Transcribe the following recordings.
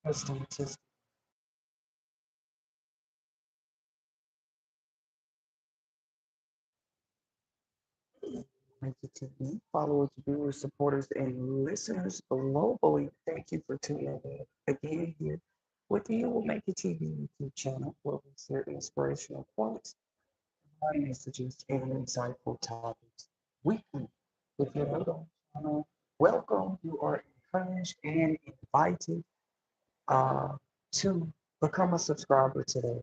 Testing, testing. Make it TV. Followers, viewers, supporters, and listeners globally. Thank you for tuning in again here with the You Will Make It TV YouTube channel where we share inspirational quotes, messages, and insightful topics weekly. If you're new to the channel, welcome. You are encouraged and invited uh, to become a subscriber today.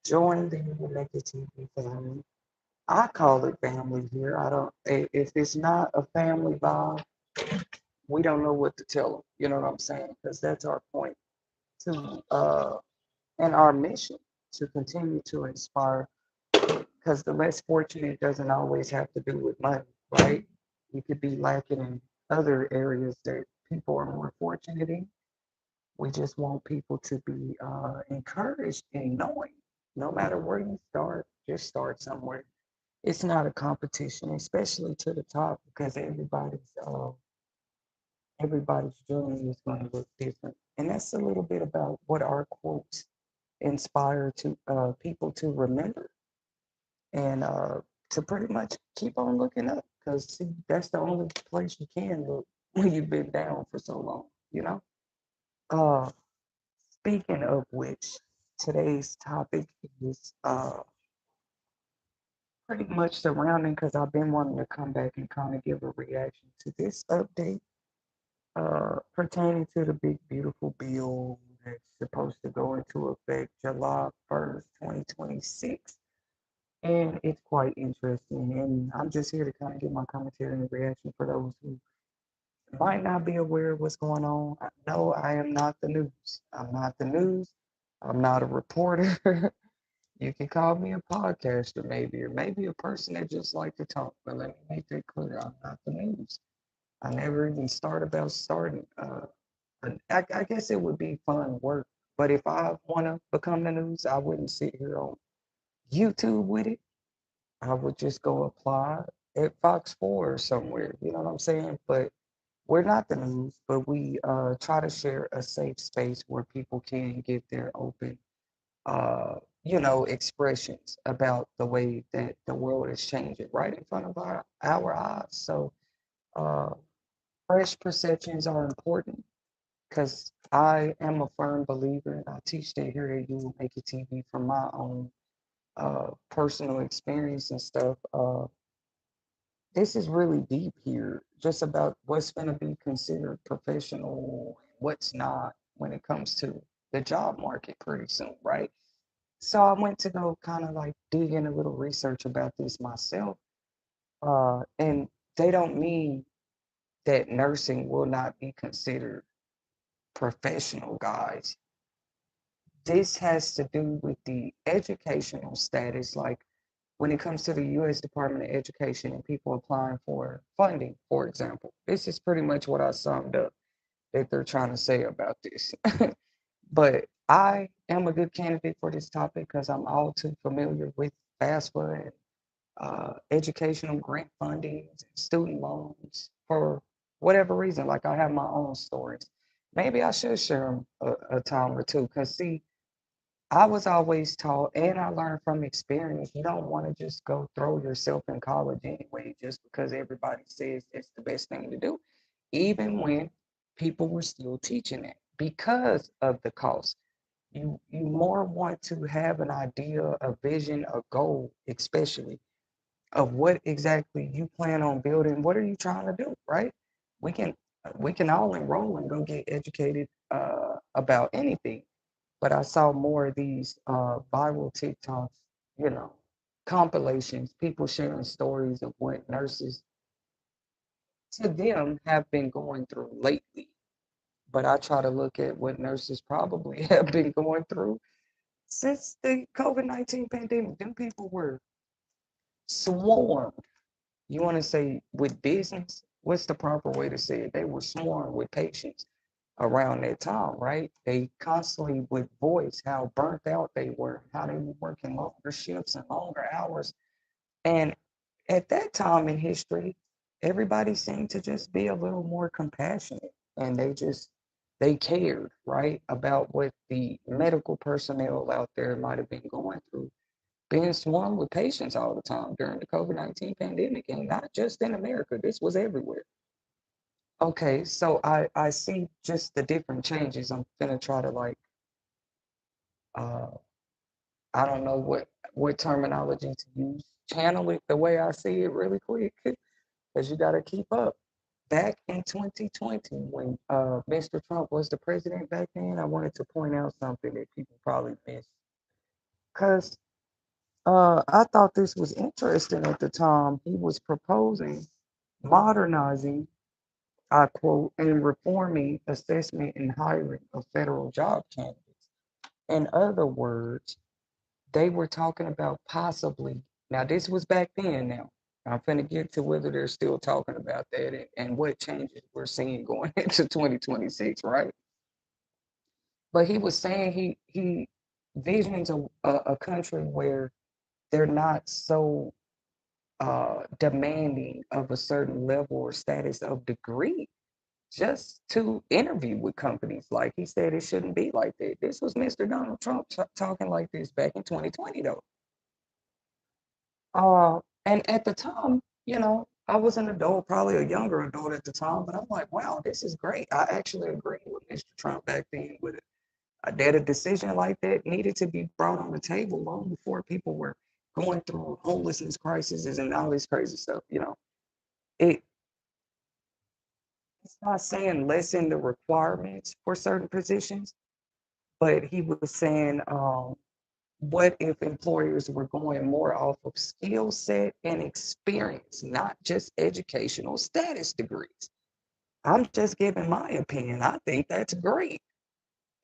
Join the You Will Make It TV family. I call it family here. I don't. If it's not a family vibe, we don't know what to tell them. You know what I'm saying? Because that's our point to and our mission to continue to inspire. Because the less fortunate doesn't always have to do with money, right? You could be lacking in other areas that people are more fortunate in. We just want people to be encouraged in knowing, no matter where you start, just start somewhere. It's not a competition, especially to the top, because everybody's journey is going to look different. And that's a little bit about what our quotes inspire to people to remember and to pretty much keep on looking up, because see, that's the only place you can look when you've been down for so long, you know. Uh, Speaking of which, today's topic is pretty much surrounding, because I've been wanting to come back and kind of give a reaction to this update pertaining to the big beautiful bill that's supposed to go into effect July 1st, 2026. And it's quite interesting. And I'm just here to kind of give my commentary and reaction for those who might not be aware of what's going on. No, I am not the news. I'm not the news. I'm not a reporter. You can call me a podcaster, maybe, or maybe a person that just like to talk. But let me make that clear. I'm not the news. I never even thought about starting. I guess it would be fun work. But if I want to become the news, I wouldn't sit here on YouTube with it. I would just go apply at Fox 4 or somewhere. You know what I'm saying? But we're not the news, but we try to share a safe space where people can get their open, expressions about the way that the world is changing right in front of our eyes. So, uh, fresh perceptions are important because I am a firm believer, and I teach that here at You Will Make It TV from my own personal experience and stuff. This is really deep here, just about what's going to be considered professional, what's not when it comes to the job market pretty soon, right? So I went to go kind of like dig in a little research about this myself. And they don't mean that nursing will not be considered professional, guys. This has to do with the educational status, like when it comes to the U.S. Department of Education and people applying for funding, for example. This is pretty much what I summed up that they're trying to say about this. But I am a good candidate for this topic because I'm all too familiar with FAFSA and educational grant funding, student loans for whatever reason. Like I have my own stories. Maybe I should share them a time or two because, see, I was always taught, and I learned from experience, you don't want to just go throw yourself in college anyway, just because everybody says it's the best thing to do, even when people were still teaching it because of the cost. You more want to have an idea, a vision, a goal, especially of what exactly you plan on building. What are you trying to do, right? We can we can all enroll and go get educated about anything, but I saw more of these viral TikToks, you know, compilations, people sharing stories of what nurses to them have been going through lately. But I try to look at what nurses probably have been going through since the COVID-19 pandemic. Them people were swarmed. You want to say with business? What's the proper way to say it? They were swarmed with patients around that time, right? They constantly would voice how burnt out they were, how they were working longer shifts and longer hours. And at that time in history, everybody seemed to just be a little more compassionate, and they just they cared, right, about what the medical personnel out there might have been going through, being swarmed with patients all the time during the COVID-19 pandemic, and not just in America. This was everywhere. Okay, so I see just the different changes. I'm gonna try to like uh I don't know what terminology to use. Channel it the way I see it really quick, because you got to keep up. Back in 2020, when Mr. Trump was the president back then, I wanted to point out something that people probably missed. Because I thought this was interesting at the time. He was proposing modernizing, I quote, and reforming assessment and hiring of federal job candidates. In other words, they were talking about possibly, now this was back then now. I'm finna get to whether they're still talking about that and what changes we're seeing going into 2026, right? But he was saying he visions a country where they're not so demanding of a certain level or status of degree just to interview with companies. Like he said, it shouldn't be like that. This was Mr. Donald Trump talking like this back in 2020, though. And at the time, I was an adult, probably a younger adult at the time, but I'm like, wow, this is great. I actually agree with Mr. Trump back then with it. That a decision like that needed to be brought on the table long before people were going through homelessness crises and all this crazy stuff. It it's not saying lessen the requirements for certain positions, but he was saying, what if employers were going more off of skill set and experience, not just educational status degrees? I'm just giving my opinion. I think that's great.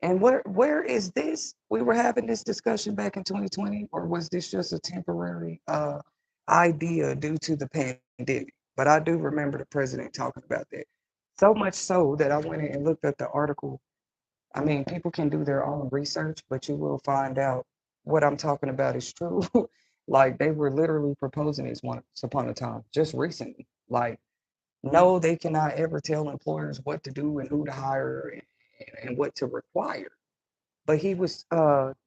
And where is this? We were having this discussion back in 2020, or was this just a temporary idea due to the pandemic? But I do remember the president talking about that. So much so that I went in and looked at the article. I mean, people can do their own research, but you will find out what I'm talking about is true. Like they were literally proposing this once upon a time, just recently. Like, no, they cannot ever tell employers what to do and who to hire and what to require. But he was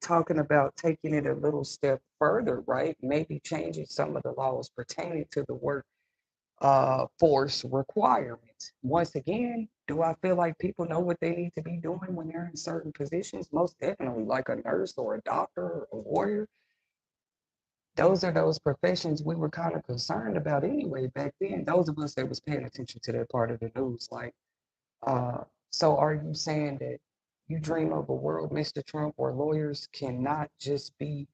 talking about taking it a little step further, right? Maybe changing some of the laws pertaining to the work force requirements. Once again, do I feel like people know what they need to be doing when they're in certain positions? Most definitely, like a nurse or a doctor or a lawyer. Those are those professions we were kind of concerned about anyway back then. Those of us that was paying attention to that part of the news, like, uh, so are you saying that you dream of a world, Mr. Trump, where lawyers cannot just be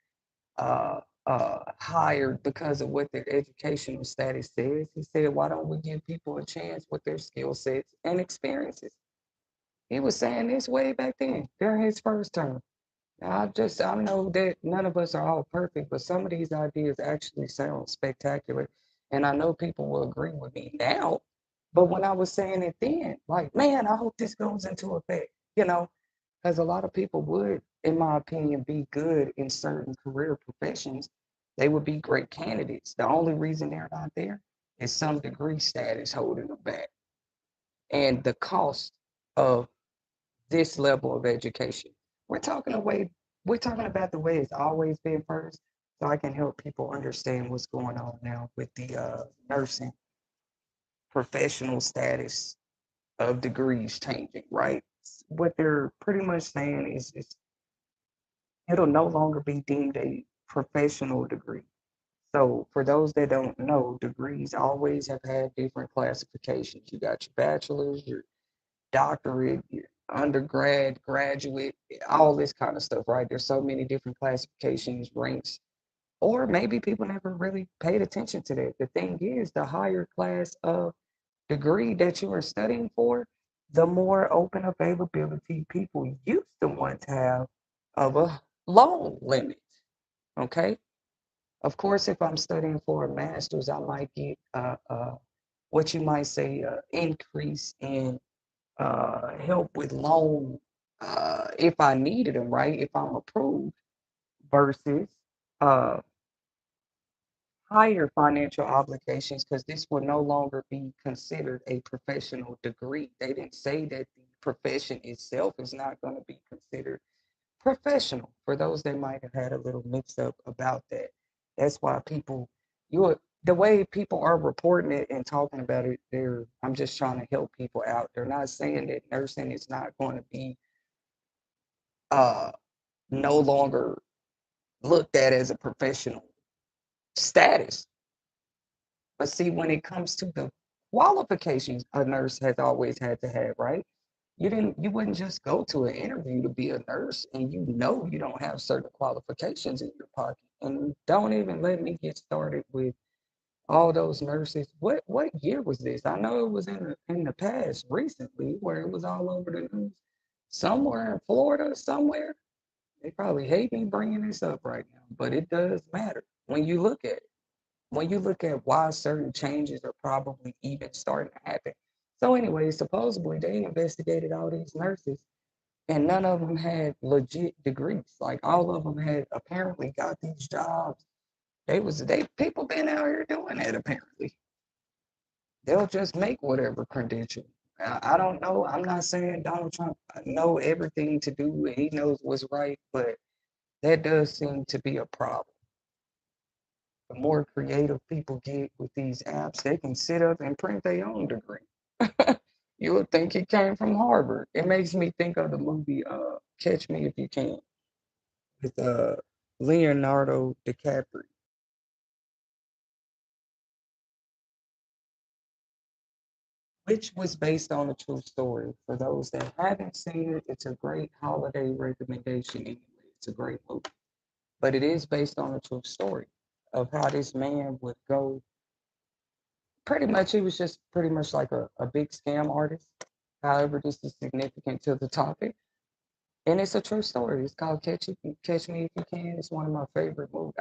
uh, hired because of what their educational status says? He said, why don't we give people a chance with their skill sets and experiences? He was saying this way back then during his first term. I know that none of us are all perfect, but some of these ideas actually sound spectacular. And I know people will agree with me now. But when I was saying it then, like, man, I hope this goes into effect, you know, because a lot of people would, in my opinion, be good in certain career professions. They would be great candidates. The only reason they're not there is some degree status holding them back and the cost of this level of education. We're talking away, we're talking about the way it's always been first, so I can help people understand what's going on now with the nursing professional status of degrees changing, right? What they're pretty much saying is it'll no longer be deemed a professional degree. So for those that don't know, degrees always have had different classifications. You got your bachelor's, your doctorate, your undergrad, graduate, all this kind of stuff, right? There's so many different classifications, ranks, or maybe people never really paid attention to that. The thing is, the higher class of degree that you are studying for, the more open availability people used to want to have of a loan limit. Okay. Of course, if I'm studying for a master's, I might get what you might say increase in help with loan if I needed them, right? If I'm approved, versus uh, higher financial obligations, because this will no longer be considered a professional degree. They didn't say that the profession itself is not going to be considered professional for those that might have had a little mix up about that. That's why people, you the way people are reporting it and talking about it, I'm just trying to help people out. They're not saying that nursing is not going to be uh no longer looked at as a professional status. But see, when it comes to the qualifications a nurse has always had to have, right? You wouldn't just go to an interview to be a nurse and you don't have certain qualifications in your pocket. And don't even let me get started with all those nurses. What year was this? I know it was in the past recently where it was all over the news. Somewhere in Florida, somewhere. They probably hate me bringing this up right now, but it does matter when you look at it. When you look at why certain changes are probably even starting to happen. So anyway, supposedly they investigated all these nurses and none of them had legit degrees. Like all of them had apparently got these jobs. They people been out here doing that apparently. They'll just make whatever credential. I don't know. I'm not saying Donald Trump know everything to do and he knows what's right, but that does seem to be a problem. The more creative people get with these apps, they can sit up and print their own degree. You would think it came from Harvard. It makes me think of the movie Catch Me If You Can with Leonardo DiCaprio, which was based on a true story. For those that haven't seen it, it's a great holiday recommendation anyway. It's a great movie. But it is based on a true story of how this man would go. Pretty much, he was just pretty much like a big scam artist. However, this is significant to the topic. And it's a true story. It's called Catch Me If You Can. It's one of my favorite movies.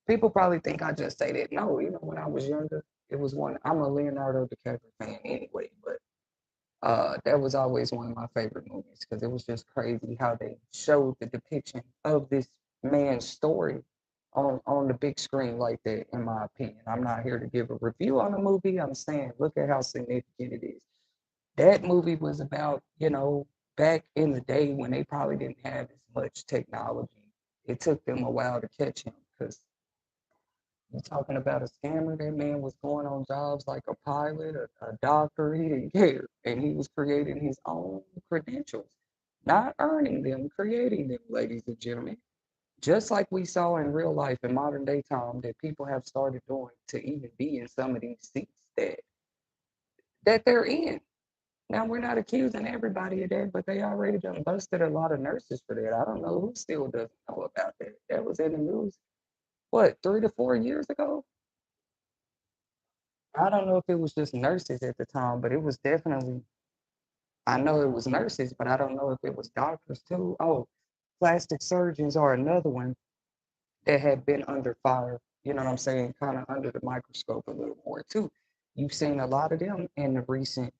People probably think I just say that. No, even when I was younger, it was one. I'm a Leonardo DiCaprio fan anyway, but that was always one of my favorite movies because it was just crazy how they showed the depiction of this man's story on the big screen like that. In my opinion, I'm not here to give a review on the movie. I'm saying look at how significant it is. That movie was about, back in the day when they probably didn't have as much technology. It took them a while to catch him because you're talking about a scammer. That man was going on jobs like a pilot, a doctor. He didn't care. And he was creating his own credentials, not earning them, creating them, ladies and gentlemen. Just like we saw in real life in modern day time that people have started doing to even be in some of these seats that they're in. Now we're not accusing everybody of that, but they already done busted a lot of nurses for that. I don't know who still doesn't know about that. That was in the news, what, 3 to 4 years ago? I don't know if it was just nurses at the time, but it was definitely, I know it was nurses, but I don't know if it was doctors too. Oh, plastic surgeons are another one that had been under fire, you know what I'm saying? Kind of under the microscope a little more too. You've seen a lot of them in the recent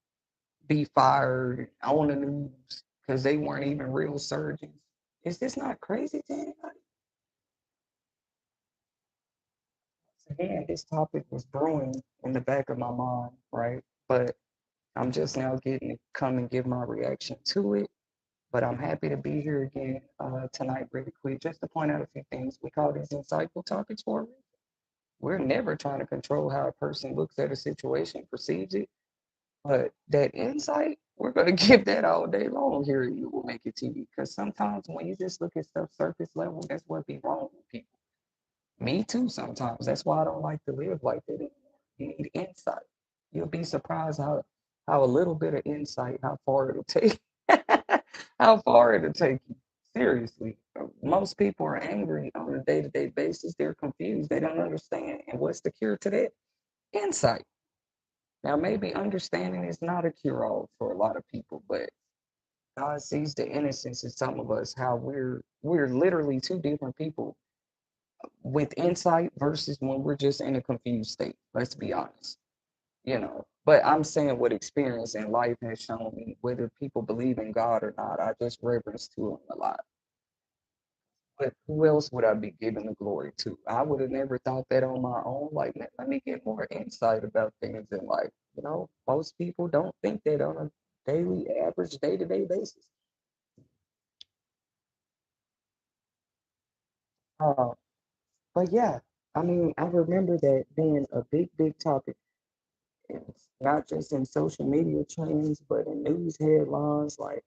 be fired on the news because they weren't even real surgeons. Is this not crazy to anybody? Again, this topic was brewing in the back of my mind, right? But I'm just now getting to come and give my reaction to it. But I'm happy to be here again tonight, really quick, just to point out a few things. We call these insightful topics for a reason. We're never trying to control how a person looks at a situation, perceives it. But that insight, we're going to give that all day long here at You Will Make It TV. Because sometimes when you just look at stuff surface level, that's what be wrong with people. Me too, sometimes. That's why I don't like to live like that anymore. You need insight. You'll be surprised how a little bit of insight, how far it'll take. How far it'll take you. Seriously. Most people are angry on a day-to-day basis. They're confused. They don't understand. And what's the cure to that? Insight. Now, maybe understanding is not a cure-all for a lot of people, but God sees the innocence in some of us, how we're literally two different people with insight versus when we're just in a confused state. Let's be honest, But I'm saying what experience in life has shown me, whether people believe in God or not, I just reverence to him a lot. But who else would I be giving the glory to? I would have never thought that on my own. Like, let me get more insight about things in life. Most people don't think that on a daily, average, day-to-day basis. Uh, but yeah, I mean, I remember that being a big, big topic. It's not just in social media trends, but in news headlines like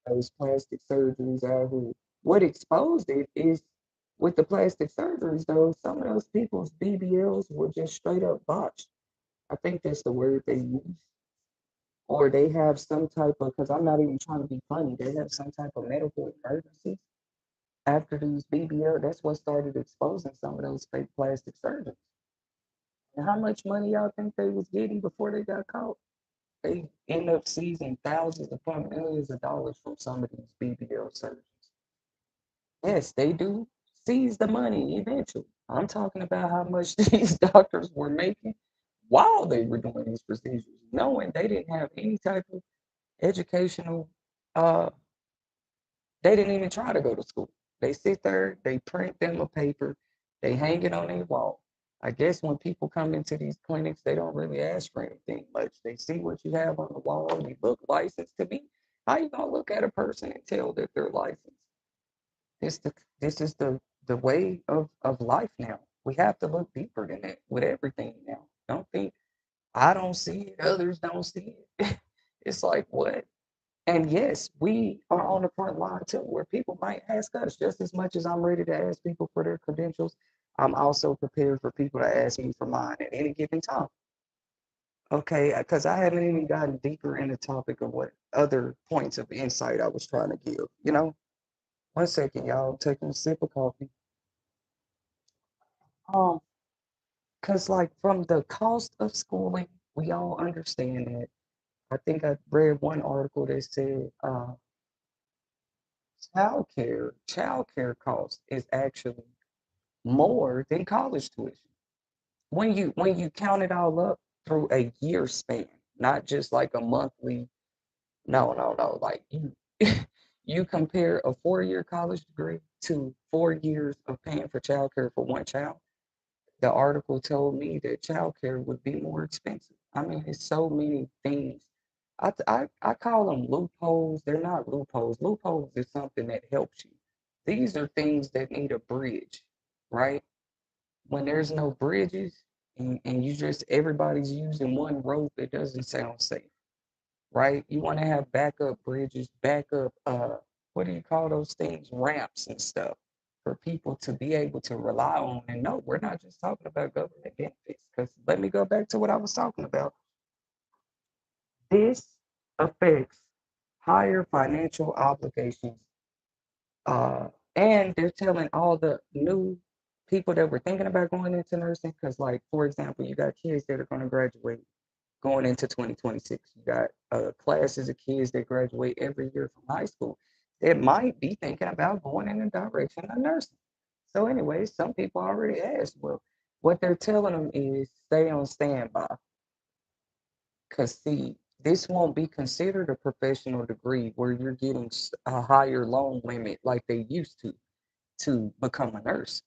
those plastic surgeries out here. What exposed it is with the plastic surgeries, though, some of those people's BBLs were just straight up botched. I think that's the word they use. Or they have some type of, because I'm not even trying to be funny, they have some type of medical emergency after these BBL. That's what started exposing some of those fake plastic surgeries. And how much money y'all think they was getting before they got caught? They end up seizing thousands upon millions of dollars from some of these BBL surgeries. Yes, they do seize the money eventually. I'm talking about how much these doctors were making while they were doing these procedures, knowing they didn't have any type of educational, uh, they didn't even try to go to school. They sit there, they print them a paper, they hang it on their wall. I guess when people come into these clinics, they don't really ask for anything much. They see what you have on the wall, you look licensed to be. How you gonna look at a person and tell that they're licensed? This the this is the way of life now. We have to look deeper than that with everything now. Don't think I don't see it, others don't see it. It's like what? And yes, we are on the front line too, where people might ask us just as much as I'm ready to ask people for their credentials. I'm also prepared for people to ask me for mine at any given time. Okay, because I haven't even gotten deeper in the topic of what other points of insight I was trying to give. One second, y'all. I'm taking a sip of coffee. Um, because like from the cost of schooling, we all understand that. I think I read one article that said childcare cost is actually more than college tuition. When you count it all up through a year span, not just like a monthly. No, no, no. Like you you compare a 4-year college degree to 4 years of paying for childcare for one child. The article told me that childcare would be more expensive. I mean, it's so many things. I call them loopholes. They're not loopholes. Loopholes is something that helps you. These are things that need a bridge, right? When there's no bridges and you just everybody's using one rope, it doesn't sound safe, right? You want to have backup bridges, backup what do you call those things? Ramps and stuff for people to be able to rely on. And no, we're not just talking about government benefits. Because let me go back to what I was talking about. This affects higher financial obligations. Uh, and they're telling all the new people that were thinking about going into nursing, because, like, for example, you got kids that are going to graduate going into 2026. You got classes of kids that graduate every year from high school that might be thinking about going in the direction of nursing. So, anyway, some people already asked, well, what they're telling them is stay on standby. Because, see, this won't be considered a professional degree where you're getting a higher loan limit like they used to become a nurse.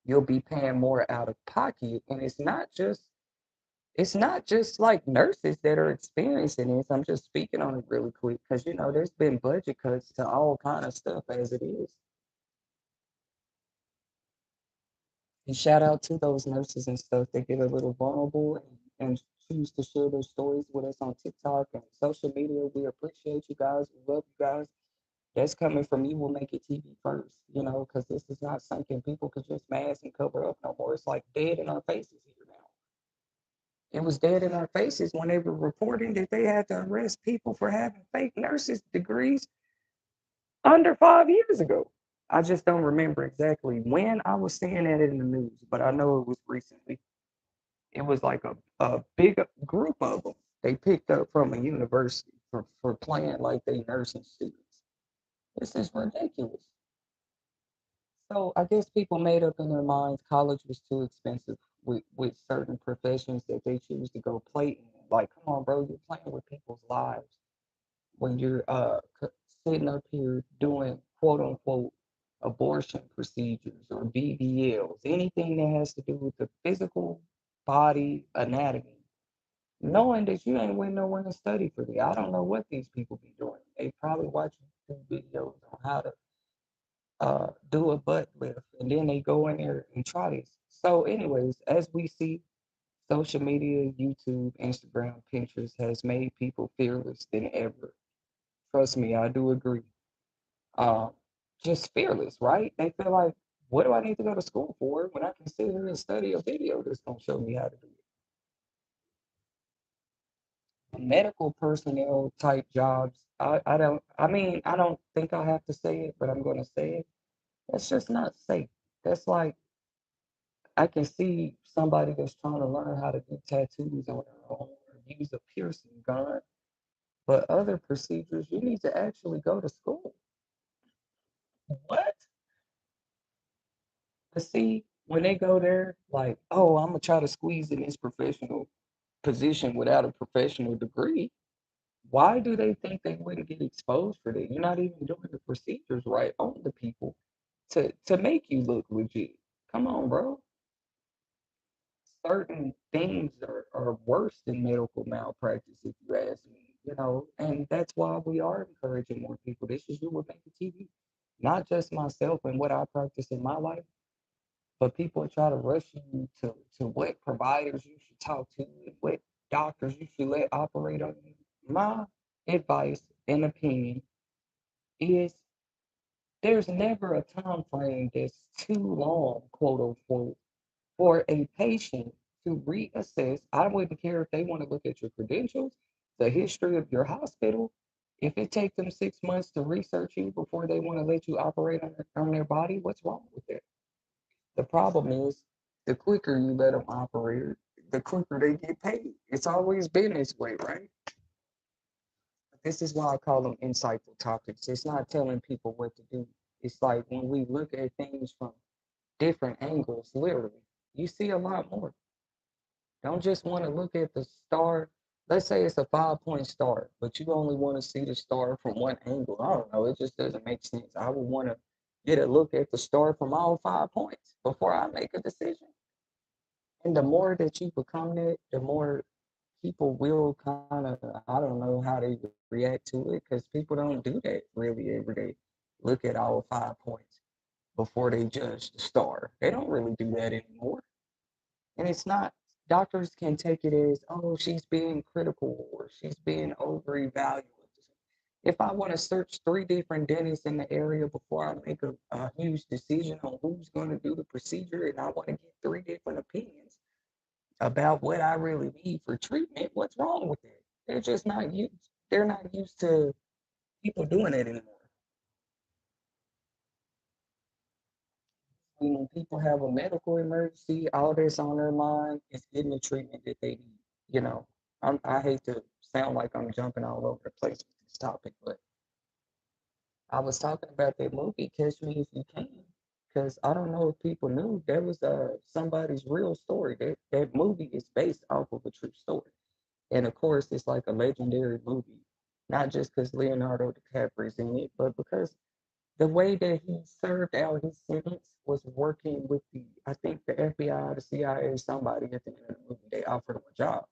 You'll be paying more out of pocket. And it's not just like nurses that are experiencing this. I'm just speaking on it really quick because there's been budget cuts to all kind of stuff as it is. And shout out to those nurses and stuff that get a little vulnerable and choose to share their stories with us on TikTok and social media. We appreciate you guys. We love you guys. That's coming from you. Will make it TV first, because this is not something people could just mask and cover up no more. It's like dead in our faces here now. It was dead in our faces when they were reporting that they had to arrest people for having fake nurses degrees under 5 years ago. I just don't remember exactly when I was seeing that in the news, but I know it was recently. It was like a big group of them they picked up from a university for playing like they nursing students. This is ridiculous. So I guess people made up in their minds college was too expensive with certain professions that they choose to go play in. Like, come on, bro, you're playing with people's lives when you're sitting up here doing quote unquote abortion procedures or BBLs, anything that has to do with the physical body anatomy. knowing that you ain't went nowhere to study for the. I don't know what these people be doing. They probably watch YouTube videos on how to do a butt lift, and then they go in there and try this. So, anyways, as we see, social media, YouTube, Instagram, Pinterest has made people fearless than ever. Trust me, I do agree. Um, just fearless, right? They feel like, what do I need to go to school for when I can sit here and study a video that's gonna show me how to do it? Medical personnel type jobs, I don't think I have to say it, but I'm gonna say it. That's just not safe. That's like I can see somebody that's trying to learn how to do tattoos on their own or use a piercing gun, but other procedures, you need to actually go to school. What? But see, when they go there, like, oh, I'm gonna try to squeeze in this professional position without a professional degree, why do they think they wouldn't get exposed for that? You're not even doing the procedures right on the people to make you look legit. Come on, bro. Certain things are worse than medical malpractice, if you ask me, and that's why we are encouraging more people. This is you with Making TV, not just myself and what I practice in my life, but people try to rush you to what providers you should talk to and what doctors you should let operate on you. My advice and opinion is there's never a time frame that's too long, quote unquote, for a patient to reassess. I wouldn't care if they want to look at your credentials, the history of your hospital. If it takes them 6 months to research you before they want to let you operate on their body, what's wrong with that? The problem is the quicker you let them operate, the quicker they get paid. It's always been this way, right? This is why I call them insightful topics. It's not telling people what to do. It's like when we look at things from different angles, literally, you see a lot more. Don't just want to look at the star. Let's say it's a 5 point star, but you only want to see the star from one angle. I don't know. It just doesn't make sense. I would want to get a look at the star from all 5 points before I make a decision. And the more that you become that, the more people will kind of, I don't know how they react to it because people don't do that really every day. Look at all 5 points before they judge the star. They don't really do that anymore. And it's not, doctors can take it as, oh, she's being critical or she's being over evaluated. If I want to search 3 different dentists in the area before I make a huge decision on who's going to do the procedure, and I want to get 3 different opinions about what I really need for treatment, what's wrong with it? They're just not used. They're not used to people doing it anymore. When people have a medical emergency, all that's on their mind is getting the treatment that they need. You know, I hate to sound like I'm jumping all over the place with this topic, but I was talking about that movie, Catch Me If You Can, because I don't know if people knew that was somebody's real story. That movie is based off of a true story. And of course, it's like a legendary movie, not just because Leonardo DiCaprio's in it, but because the way that he served out his sentence was working with I think the FBI, the CIA, somebody at the end of the movie, they offered him a job.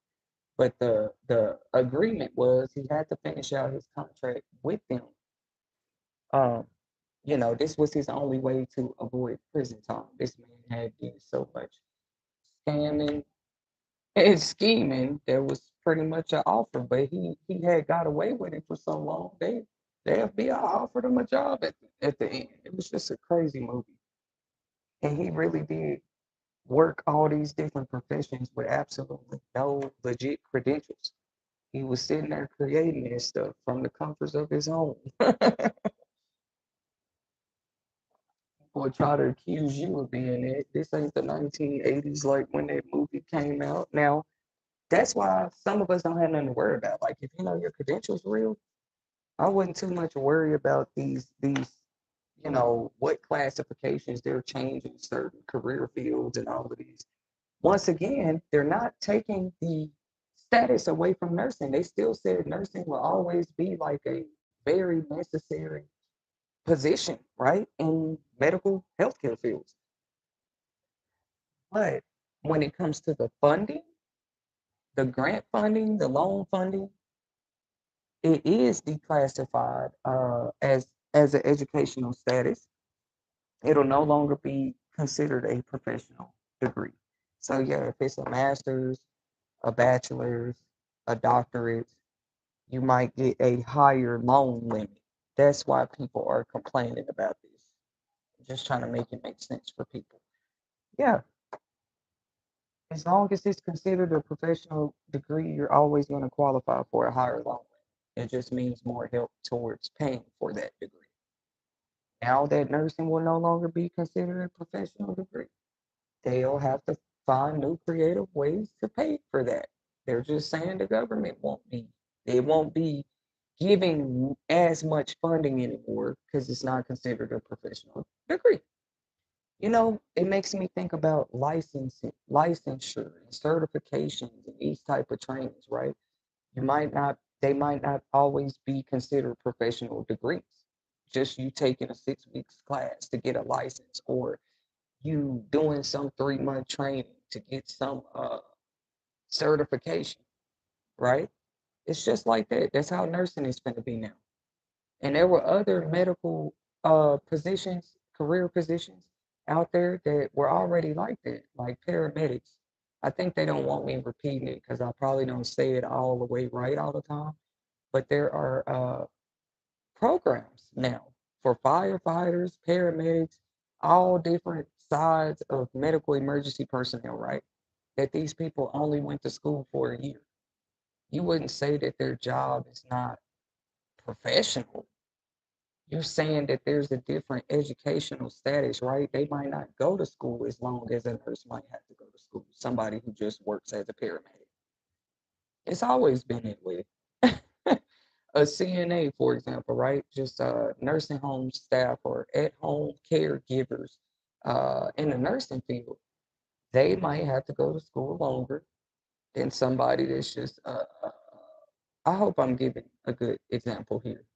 But the agreement was he had to finish out his contract with them. Um, this was his only way to avoid prison time. This man had did so much scamming and scheming, there was pretty much an offer, but he had got away with it for so long. The FBI offered him a job at the end. It was just a crazy movie, and he really did work all these different professions with absolutely no legit credentials. He was sitting there creating this stuff from the comforts of his home. Or try to accuse you of being it. This ain't the 1980s like when that movie came out. Now, that's why some of us don't have nothing to worry about. Like if you know your credentials real, I wouldn't too much worry about these what classifications they're changing certain career fields and all of these. Once again, they're not taking the status away from nursing. They still said nursing will always be like a very necessary position, right? In medical healthcare fields. But when it comes to the funding, the grant funding, the loan funding, it is declassified as an educational status. It'll no longer be considered a professional degree. So yeah, if it's a master's, a bachelor's, a doctorate, you might get a higher loan limit. That's why people are complaining about this. Just trying to make it make sense for people. Yeah, as long as it's considered a professional degree, you're always going to qualify for a higher loan limit. It just means more help towards paying for that degree. Now that nursing will no longer be considered a professional degree, they'll have to find new creative ways to pay for that. They're just saying the government it won't be giving as much funding anymore because it's not considered a professional degree. It makes me think about licensure and certifications and these type of trainings, right? They might not always be considered professional degrees. Just you taking a 6 weeks class to get a license, or you doing some 3 month training to get some certification, right? It's just like that. That's how nursing is going to be now. And there were other medical positions, career positions out there that were already like that, like paramedics. I think they don't want me repeating it because I probably don't say it all the way right all the time. But there are programs now for firefighters, paramedics, all different sides of medical emergency personnel, right? That these people only went to school for a year. You wouldn't say that their job is not professional. You're saying that there's a different educational status, right? They might not go to school as long as a nurse might have to go to school. Somebody who just works as a paramedic. It's always been that way. A CNA, for example, right? Just nursing home staff or at home caregivers in the nursing field, they might have to go to school longer than somebody that's just. I hope I'm giving a good example here.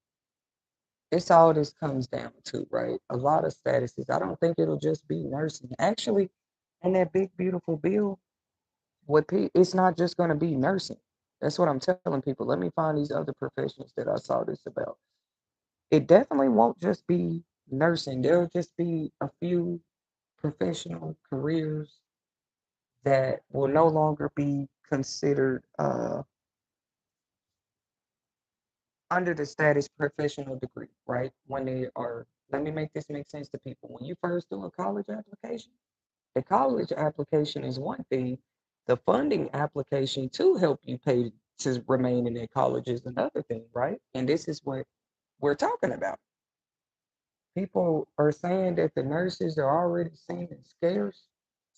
It's all this comes down to, right? A lot of statuses. I don't think it'll just be nursing. Actually, in that big beautiful bill, it's not just going to be nursing. That's what I'm telling people. Let me find these other professions that I saw this about. It definitely won't just be nursing. There'll just be a few professional careers that will no longer be considered under the status professional degree, right? When they are, let me make this make sense to people. When you first do a college application, the college application is one thing. The funding application to help you pay to remain in that college is another thing, right? And this is what we're talking about. People are saying that the nurses are already seen as scarce.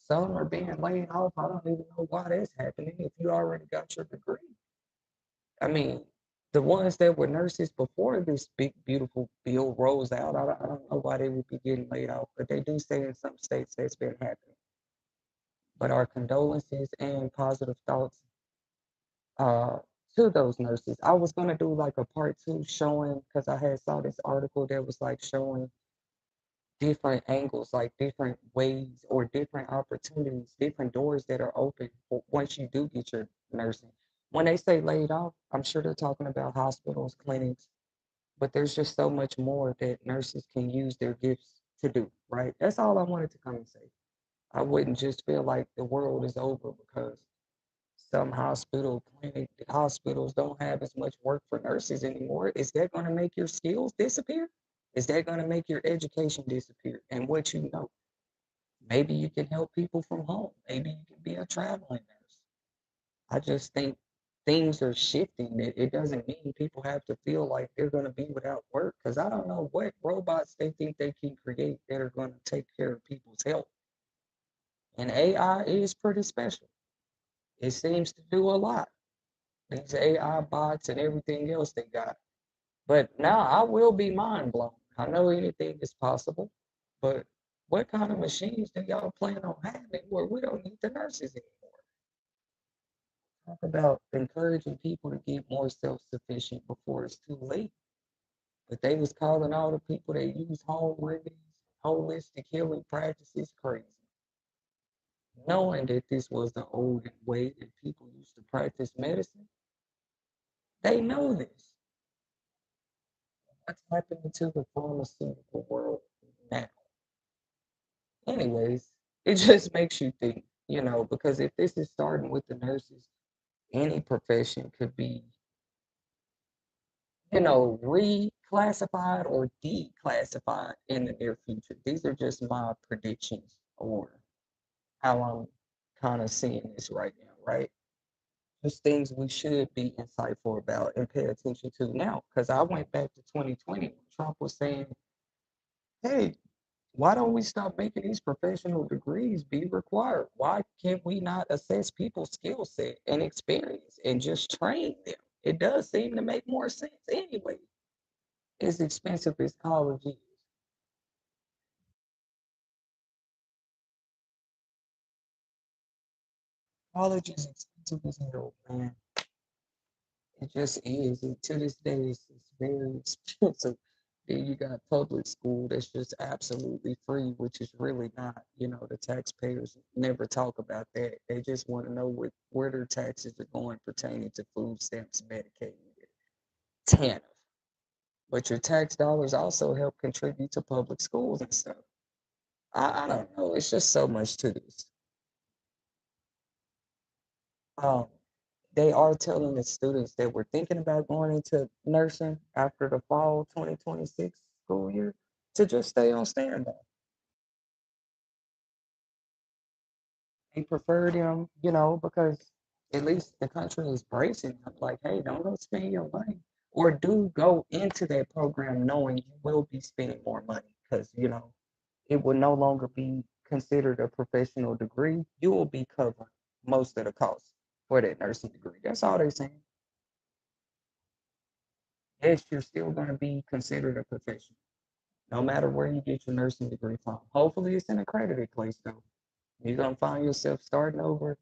Some are being laid off. I don't even know why that's happening if you already got your degree. I mean, the ones that were nurses before this big, beautiful bill rolls out, I don't know why they would be getting laid off, but they do say in some states that's been happening. But our condolences and positive thoughts uh, to those nurses. I was going to do like a part two showing, because I had saw this article that was like showing different angles, like different ways or different opportunities, different doors that are open once you do get your nursing. When they say laid off, I'm sure they're talking about hospitals, clinics, but there's just so much more that nurses can use their gifts to do, right? That's all I wanted to come and say. I wouldn't just feel like the world is over because some hospitals don't have as much work for nurses anymore. Is that going to make your skills disappear? Is that going to make your education disappear and what you know? Maybe you can help people from home. Maybe you can be a traveling nurse. I just think things are shifting. It doesn't mean people have to feel like they're going to be without work because I don't know what robots they think they can create that are going to take care of people's health. And AI is pretty special. It seems to do a lot. These AI bots and everything else they got. But now I will be mind blown. I know anything is possible, but what kind of machines do y'all plan on having where we don't need the nurses anymore? Talk about encouraging people to get more self-sufficient before it's too late. But they was calling all the people that use home remedies, holistic healing practices crazy. knowing that this was the olden way that people used to practice medicine. They know this. What's happening to the pharmaceutical world now? Anyways, it just makes you think, because if this is starting with the nurses, any profession could be, reclassified or declassified in the near future. These are just my predictions or how I'm kind of seeing this right now, right? Just things we should be insightful about and pay attention to now. Because I went back to 2020 when Trump was saying, hey, why don't we stop making these professional degrees be required? Why can't we not assess people's skill set and experience and just train them? It does seem to make more sense anyway. As expensive as college is. College is expensive as hell, man. It just is. And to this day, it's very expensive. Then you got public school that's just absolutely free, which is really not. The taxpayers never talk about that. They just want to know where their taxes are going pertaining to food stamps, Medicaid, TANF. But your tax dollars also help contribute to public schools and stuff. I don't know. It's just so much to this. Um, they are telling the students that were thinking about going into nursing after the fall 2026 school year to just stay on standby. They prefer them, because at least the country is bracing them like, hey, don't go spend your money. Or do go into that program knowing you will be spending more money because, it will no longer be considered a professional degree. You will be covering most of the costs for that nursing degree. That's all they're saying. Yes, you're still going to be considered a professional, no matter where you get your nursing degree from. Hopefully, it's an accredited place, though. You're going to find yourself starting over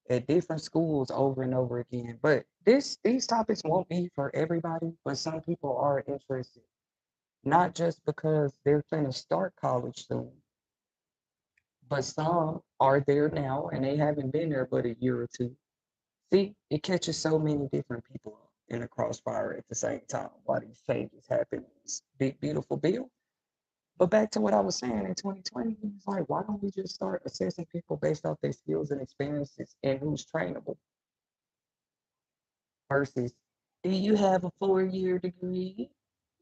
at different schools over and over again. But these topics won't be for everybody, but some people are interested, not just because they're going to start college soon, but some are there now and they haven't been there but a year or two. See, it catches so many different people in the crossfire at the same time while these changes happen. This big, beautiful bill. But back to what I was saying in 2020, it's like, why don't we just start assessing people based off their skills and experiences and who's trainable versus, do you have a 4-year degree?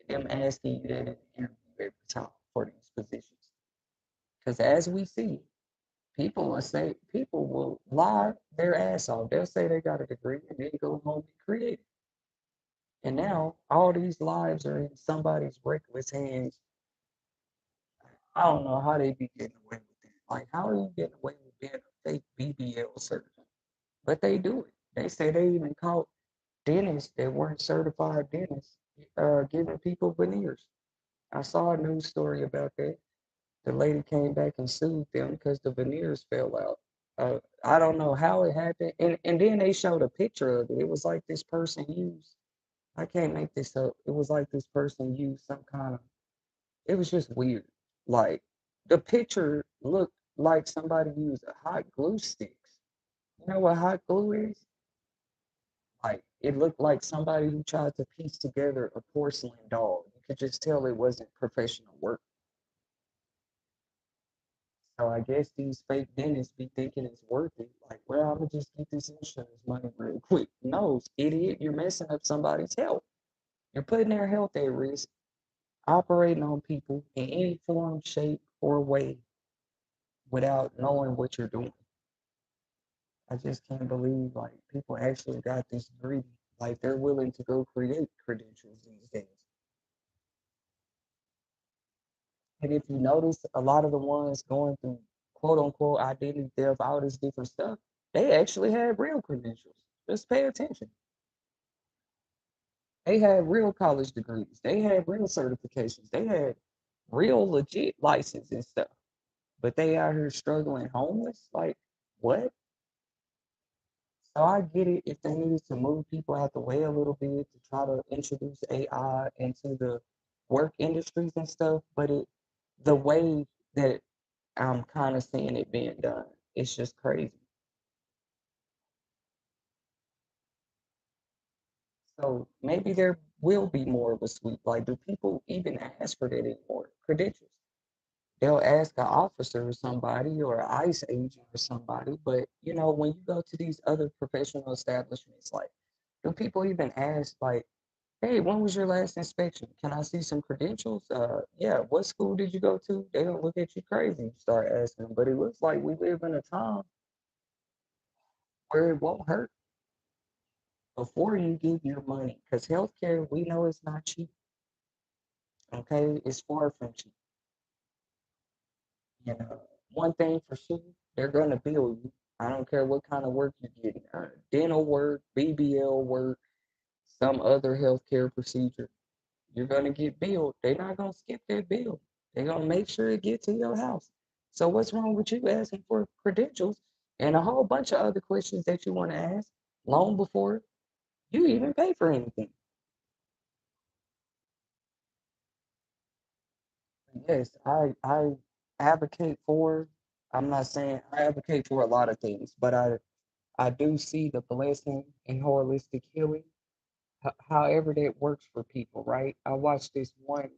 Them asking you that in the interview every time for these positions. Because as we see, people will lie their ass off. They'll say they got a degree and then go home and create it. And now all these lives are in somebody's reckless hands. I don't know how they be getting away with that. Like, how are you getting away with being a fake BBL surgeon? But they do it. They say they even caught dentists that weren't certified dentists giving people veneers. I saw a news story about that. The lady came back and sued them because the veneers fell out. I don't know how it happened. And then they showed a picture of it. It was like this person used, I can't make this up. It was like this person used some kind of, it was just weird. Like the picture looked like somebody used a hot glue sticks. You know what hot glue is? Like it looked like somebody who tried to piece together a porcelain doll. You could just tell it wasn't professional work. So I guess these fake dentists be thinking it's worth it. Like, well, I'm gonna just get this insurance money real quick. No, idiot, you're messing up somebody's health. You're putting their health at risk, operating on people in any form, shape, or way without knowing what you're doing. I just can't believe like people actually got this greedy. Like they're willing to go create credentials these days. And if you notice, a lot of the ones going through quote unquote identity theft, all this different stuff, they actually had real credentials. Just pay attention. They had real college degrees. They had real certifications. They had real legit license and stuff. But they out here struggling homeless. Like, what? So I get it if they needed to move people out the way a little bit to try to introduce AI into the work industries and stuff. But the way that I'm kind of seeing it being done, It's just crazy. So maybe there will be more of a sweep. Like, do people even ask for that anymore? Credentials. They'll ask an officer or somebody or an ICE agent or somebody. But when you go to these other professional establishments, like, do people even ask, like, hey, when was your last inspection? Can I see some credentials? Yeah, what school did you go to? They don't look at you crazy. You start asking them. But it looks like we live in a time where it won't hurt before you give your money. Because healthcare, we know it's not cheap. Okay, it's far from cheap. One thing for sure, they're gonna bill you. I don't care what kind of work you're getting, dental work, BBL work, some other healthcare procedure. You're gonna get billed. They're not gonna skip that bill. They're gonna make sure it gets to your house. So what's wrong with you asking for credentials and a whole bunch of other questions that you want to ask long before you even pay for anything? Yes, I advocate for. I'm not saying I advocate for a lot of things, but I do see the blessing in holistic healing, however that works for people, right? I watched this one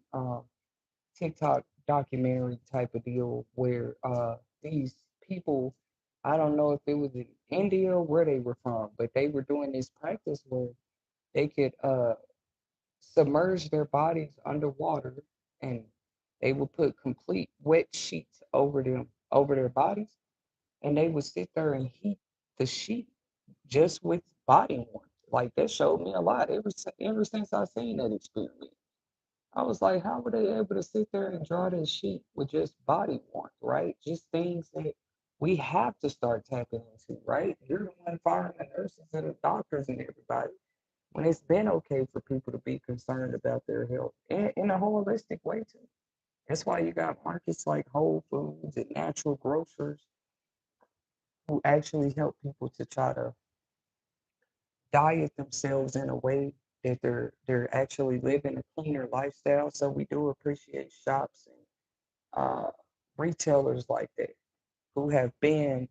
TikTok documentary type of deal where these people, I don't know if it was in India or where they were from, but they were doing this practice where they could submerge their bodies underwater, and they would put complete wet sheets over them, over their bodies, and they would sit there and heat the sheet just with body warmth. Like, that showed me a lot ever since I seen that experiment. I was like, how were they able to sit there and draw this sheet with just body warmth, right? Just things that we have to start tapping into, right? You're the one firing the nurses and the doctors and everybody when it's been okay for people to be concerned about their health and in a holistic way too. That's why you got markets like Whole Foods and natural grocers who actually help people to try to diet themselves in a way that they're actually living a cleaner lifestyle. So we do appreciate shops and retailers like that who have been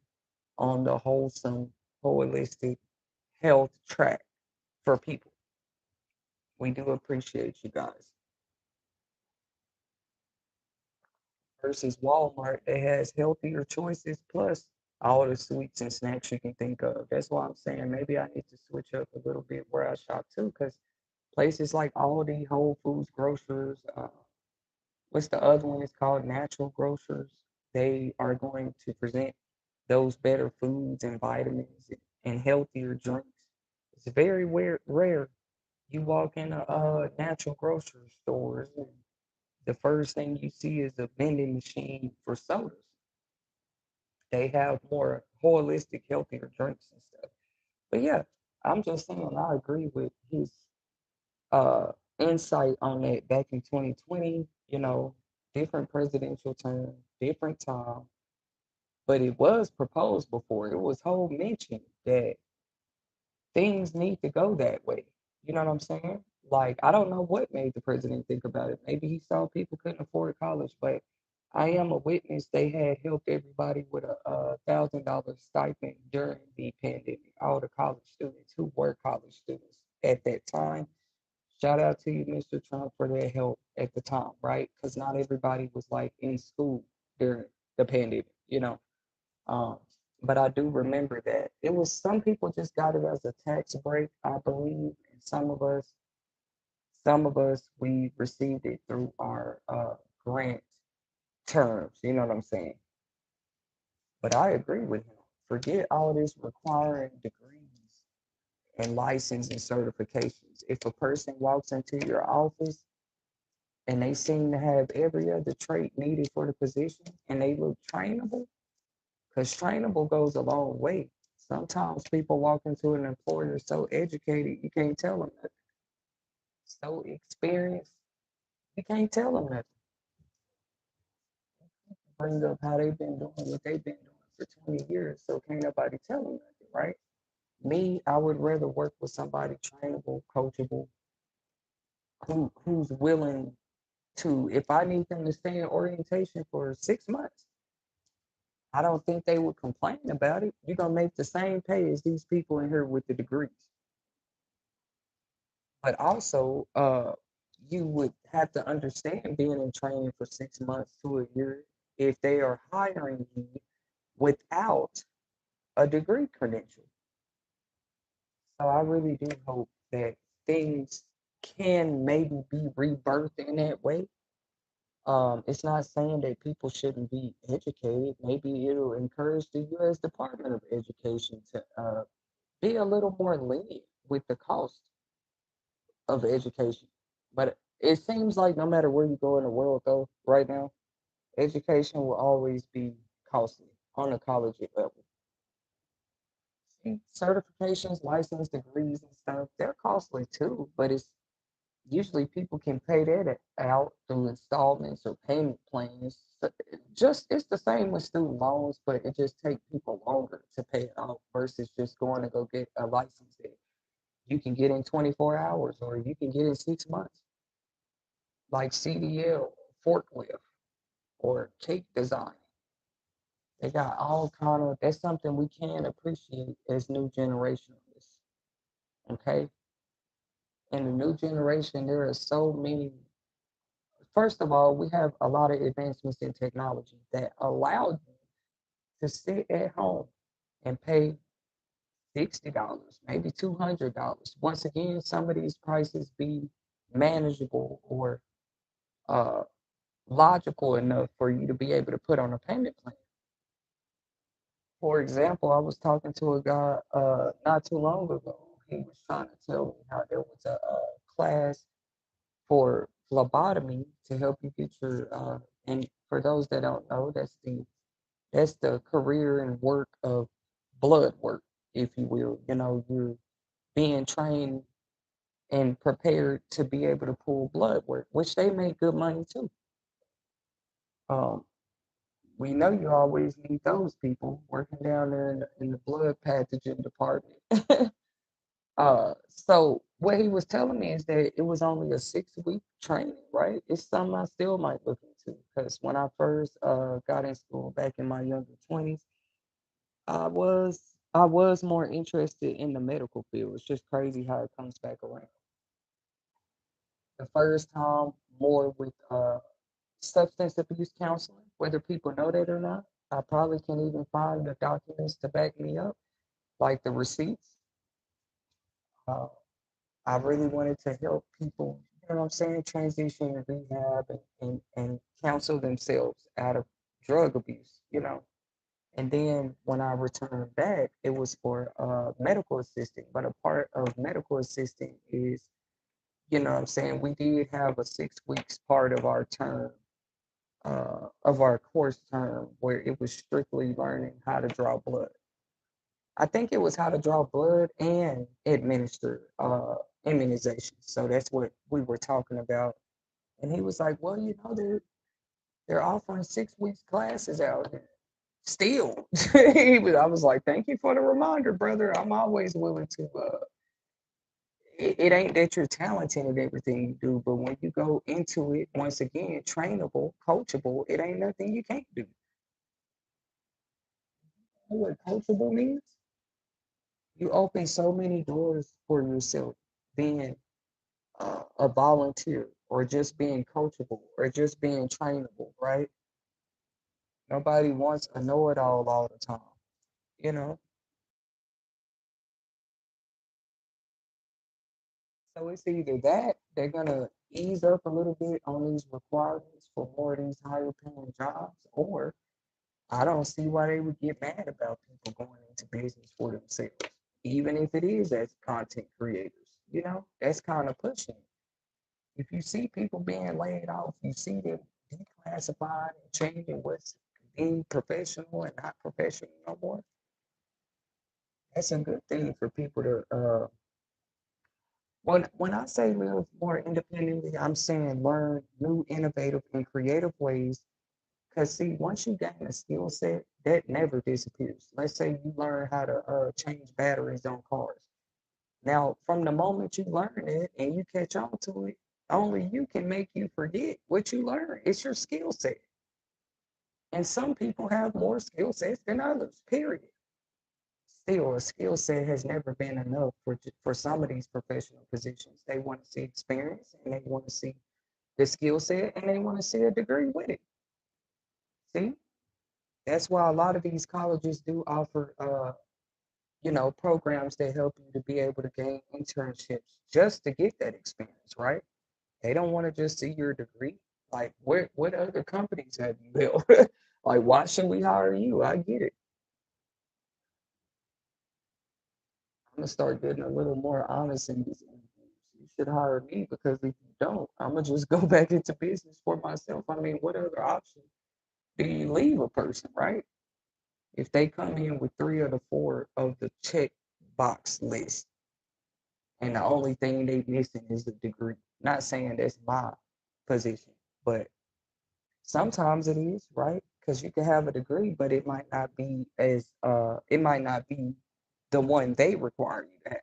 on the wholesome, holistic health track for people. We do appreciate you guys. Versus Walmart that has healthier choices plus all the sweets and snacks you can think of. That's why I'm saying maybe I need to switch up a little bit where I shop too, because places like Aldi, Whole Foods, grocers, what's the other one? It's called natural grocers. They are going to present those better foods and vitamins and healthier drinks. It's very rare. You walk in a natural grocery stores and the first thing you see is a vending machine for sodas. They have more holistic, healthier drinks and stuff. But yeah, I'm just saying I agree with his uh insight on that back in 2020, different presidential term, different time, but it was proposed before. It was whole mentioned that things need to go that way. You know what I'm saying? Like, I don't know what made the president think about it. Maybe he saw people couldn't afford college, but I am a witness. They had helped everybody with a $1,000 stipend during the pandemic. All the college students who were college students at that time. Shout out to you, Mr. Trump, for their help at the time, right? Because not everybody was like in school during the pandemic. Um, but I do remember that it was some people just got it as a tax break, I believe, and some of us we received it through our grant terms. You know what I'm saying? But I agree with him. Forget all this requiring degrees and license and certifications. If a person walks into your office and they seem to have every other trait needed for the position and they look trainable, because trainable goes a long way. Sometimes people walk into an employer so educated, you can't tell them nothing. So experienced, you can't tell them nothing. Bring up how they've been doing what they've been doing for 20 years, so can't nobody tell them nothing, right? Me, I would rather work with somebody trainable, coachable, who's willing to, if I need them to stay in orientation for 6 months, I don't think they would complain about it. You're gonna make the same pay as these people in here with the degrees. But also, you would have to understand being in training for 6 months to a year if they are hiring you without a degree credential. So I really do hope that things can maybe be rebirthed in that way. It's not saying that people shouldn't be educated. Maybe it'll encourage the U.S. Department of Education to be a little more lenient with the cost of education. But it seems like no matter where you go in the world, though, right now, education will always be costly on a college level. See, certifications, license degrees, and stuff, they're costly too, but it's usually people can pay that out through installments or payment plans. So just it's the same with student loans, but it just takes people longer to pay it off versus just going to go get a license that you can get in 24 hours or you can get in 6 months, like CDL, forklift, or cake design. They got all kind of that's something we can appreciate as new generationists. Okay. In the new generation, there are so many. First of all, we have a lot of advancements in technology that allow you to sit at home and pay $60, maybe $200. Once again, some of these prices be manageable or uh, logical enough for you to be able to put on a payment plan. For example, I was talking to a guy not too long ago. He was trying to tell me how there was a class for phlebotomy to help you get your and for those that don't know, that's the career and work of blood work, if you will. You know, you're being trained and prepared to be able to pull blood work, which they make good money too. Um, we know you always need those people working down there in the blood pathogen department. So what he was telling me is that it was only a 6 week training, right? It's something I still might look into because when I first got in school back in my younger 20s, I was more interested in the medical field. It's just crazy how it comes back around. The first time more with substance abuse counseling, whether people know that or not. I probably can even find the documents to back me up, like the receipts. Uh, I really wanted to help people, you know what I'm saying, transition and rehab and counsel themselves out of drug abuse, you know. And then when I returned back, it was for medical assisting. But a part of medical assisting is, you know what I'm saying, we did have a 6 weeks part of our term, of our course term, where it was strictly learning how to draw blood. I think it was how to draw blood and administer immunizations. So that's what we were talking about. And he was like, "Well, you know, they're offering 6 weeks classes out here still." I was like, "Thank you for the reminder, brother. I'm always willing to." It ain't that you're talented at everything you do, but when you go into it, once again, trainable, coachable, it ain't nothing you can't do. You know what coachable means? You open so many doors for yourself being a volunteer or just being coachable or just being trainable, right? Nobody wants a know-it-all all the time, you know? So it's either that they're gonna ease up a little bit on these requirements for more of these higher paying jobs, or I don't see why they would get mad about people going into business for themselves, even if it is as content creators. You know, that's kind of pushing. If you see people being laid off, you see them declassifying and changing what's being professional and not professional no more. That's a good thing for people to. When I say live more independently, I'm saying learn new, innovative, and creative ways. Because see, once you gain a skill set, that never disappears. Let's say you learn how to change batteries on cars. Now, from the moment you learn it and you catch on to it, only you can make you forget what you learned. It's your skill set. And some people have more skill sets than others, period. Still, a skill set has never been enough for some of these professional positions. They want to see experience and they want to see the skill set and they want to see a degree with it. See, that's why a lot of these colleges do offer, programs that help you to be able to gain internships just to get that experience, right? They don't want to just see your degree. Like, what other companies have you built? Like, why should we hire you? I get it. I'm gonna start getting a little more honest in these interviews. You should hire me because if you don't, I'm gonna just go back into business for myself. I mean, what other option do you leave a person, right? If they come in with three of the four of the check box list, and the only thing they missing is a degree. Not saying that's my position, but sometimes it is, right? Because you can have a degree, but it might not be the one they require you to have,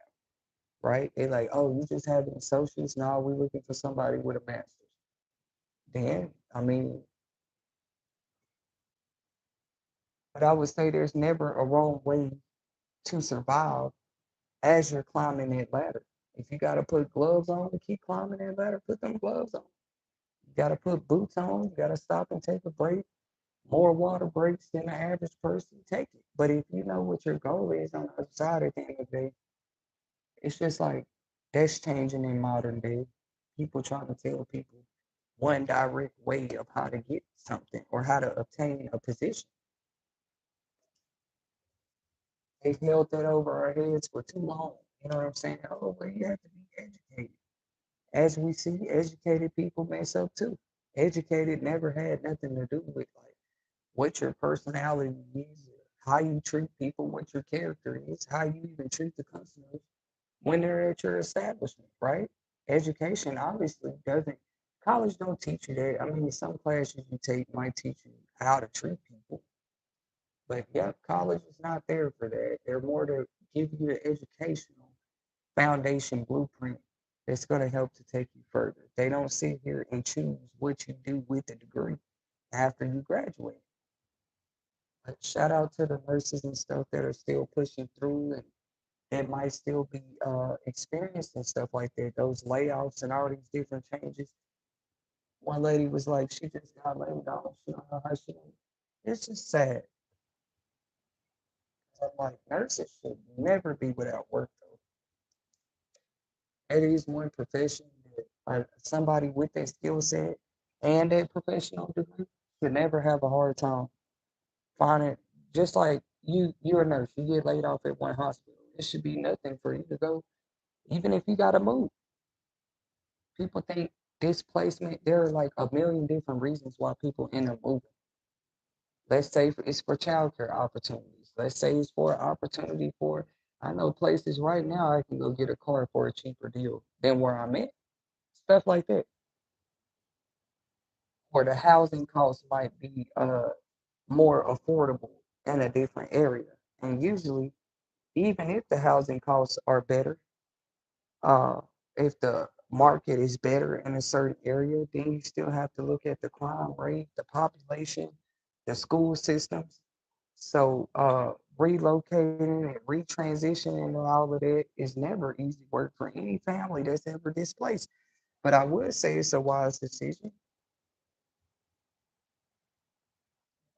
right? They're like, oh, you just have an associate's. Now we're looking for somebody with a master's. Then, I mean, but I would say there's never a wrong way to survive as you're climbing that ladder. If you got to put gloves on to keep climbing that ladder, put them gloves on. You got to put boots on. You got to stop and take a break. More water breaks than the average person, take it. But if you know what your goal is on the other side at the end of the day, it's just like that's changing in modern day. People trying to tell people one direct way of how to get something or how to obtain a position. They've held that over our heads for too long. You know what I'm saying? Oh, well, you have to be educated. As we see, educated people mess up too. Educated never had nothing to do with like what your personality is, how you treat people, what your character is, how you even treat the customers when they're at your establishment, right? Education obviously doesn't, college don't teach you that. I mean, some classes you take might teach you how to treat people, but yeah, college is not there for that. They're more to give you the educational foundation blueprint that's going to help to take you further. They don't sit here and choose what you do with the degree after you graduate. Like, shout out to the nurses and stuff that are still pushing through and that might still be experienced and stuff like that. Those layoffs and all these different changes. One lady was like, she just got laid off. She don't know how she. It's just sad. I'm like, nurses should never be without work though. It is one profession that somebody with that skill set and that professional degree should never have a hard time finding. Just like you're a nurse, you get laid off at one hospital. It should be nothing for you to go, even if you got to move. People think displacement, there are like a million different reasons why people end up moving. Let's say it's for childcare opportunities. Let's say it's for opportunity for, I know places right now I can go get a car for a cheaper deal than where I'm at. Stuff like that. Or the housing costs might be more affordable in a different area. And usually, even if the housing costs are better, uh, if the market is better in a certain area, then you still have to look at the crime rate, the population, the school systems. So relocating and retransitioning and all of that is never easy work for any family that's ever displaced. But I would say it's a wise decision.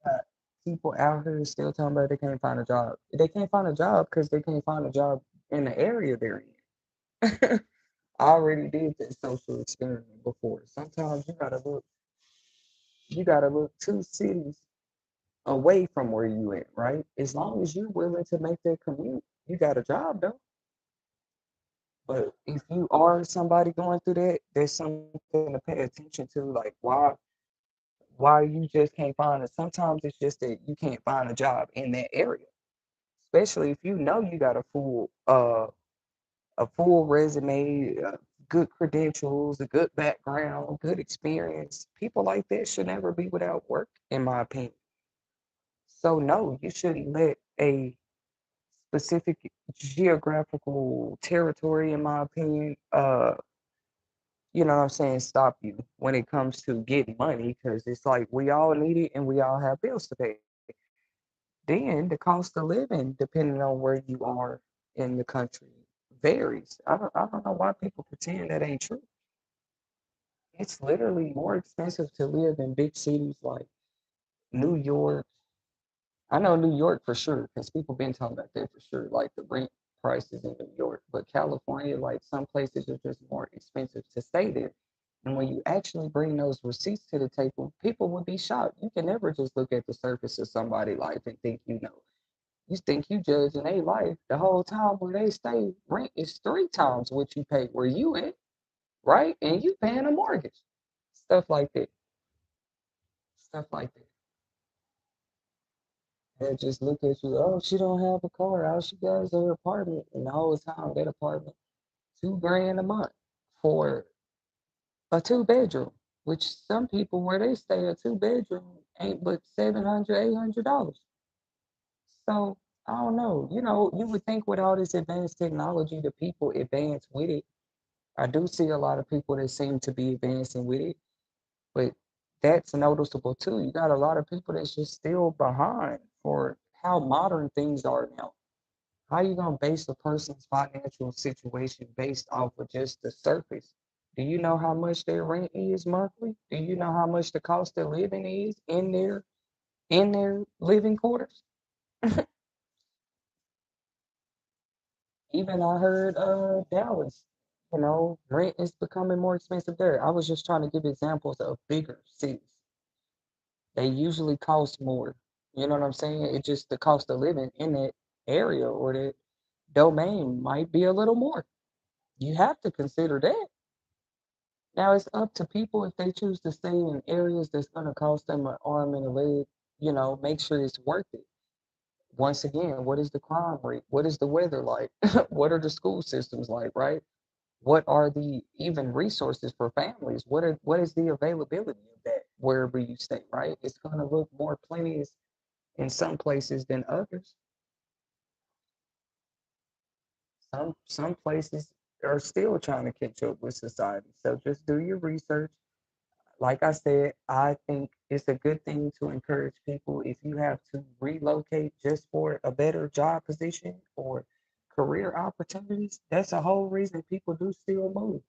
Uh, People out here still talking about they can't find a job. They can't find a job because they can't find a job in the area they're in. I already did that social experiment before. Sometimes you gotta look 2 cities away from where you at, right? As long as you're willing to make that commute, you got a job though. But if you are somebody going through that, there's something to pay attention to, like why you just can't find it. Sometimes it's just that you can't find a job in that area, especially if you know you got a full resume, good credentials, a good background, good experience. People like that should never be without work, in my opinion. So no, you shouldn't let a specific geographical territory, in my opinion, you know what I'm saying, stop you when it comes to getting money because it's like we all need it and we all have bills to pay. Then the cost of living, depending on where you are in the country, varies. I don't know why people pretend that ain't true. It's literally more expensive to live in big cities like New York. I know New York for sure because people been talking about that for sure, like the rent prices in New York. But California, like some places are just more expensive to stay there. And when you actually bring those receipts to the table, people would be shocked. You can never just look at the surface of somebody's life and think you know. You think you judging their life the whole time where they stay. Rent is three times what you pay where you at, right? And you paying a mortgage. Stuff like that. Stuff like that. They just look at you, oh, she don't have a car. All she got is her apartment. And the whole time that apartment, 2 grand a month for a two-bedroom, which some people where they stay a two-bedroom ain't but $700, $800. So I don't know. You know, you would think with all this advanced technology, the people advance with it. I do see a lot of people that seem to be advancing with it, but that's noticeable too. You got a lot of people that's just still behind for how modern things are now. How you gonna base a person's financial situation based off of just the surface? Do you know how much their rent is monthly? Do you know how much the cost of living is in their living quarters? Even I heard Dallas, rent is becoming more expensive there. I was just trying to give examples of bigger cities. They usually cost more. You know what I'm saying? It just the cost of living in that area or that domain might be a little more. You have to consider that. Now it's up to people if they choose to stay in areas that's going to cost them an arm and a leg, make sure it's worth it. Once again, what is the crime rate? What is the weather like? What are the school systems like, right? What are the even resources for families? What is the availability of that wherever you stay, right? It's going to look more plenteous in some places than others. Some places are still trying to catch up with society. So just do your research. Like I said, I think it's a good thing to encourage people if you have to relocate just for a better job position or career opportunities. That's a whole reason people do still move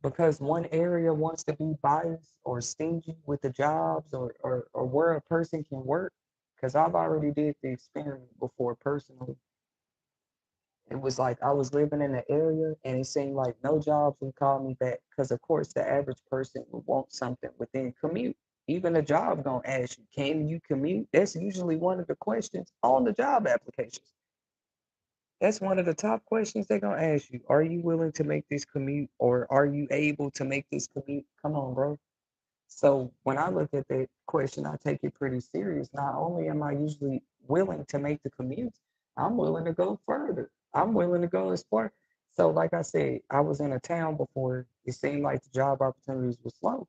because one area wants to be biased or stingy with the jobs or where a person can work. Because I've already did the experiment before personally. It was like I was living in an area and it seemed like no jobs would call me back because of course the average person would want something within commute. Even a job gonna ask you, can you commute? That's usually one of the questions on the job applications. That's one of the top questions they're gonna ask you. Are you willing to make this commute or are you able to make this commute? Come on, bro. So when I look at that question, I take it pretty serious. Not only am I usually willing to make the commute, I'm willing to go further. I'm willing to go as far. So like I said, I was in a town before. It seemed like the job opportunities were slow.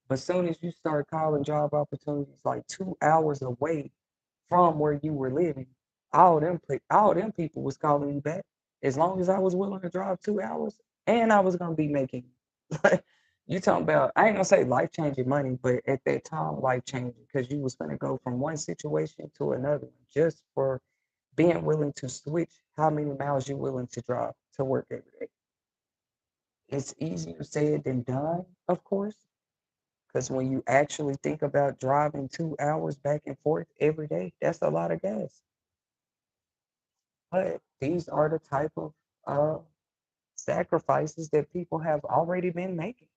But soon as you start calling job opportunities like 2 hours away from where you were living, all them people was calling you back. As long as I was willing to drive 2 hours, and I was gonna be making like you talking about I ain't gonna say life changing money, but at that time life changing because you was gonna go from one situation to another just for being willing to switch how many miles you're willing to drive to work every day. It's easier said than done, of course, because when you actually think about driving 2 hours back and forth every day, that's a lot of gas. But these are the type of uh, sacrifices that people have already been making.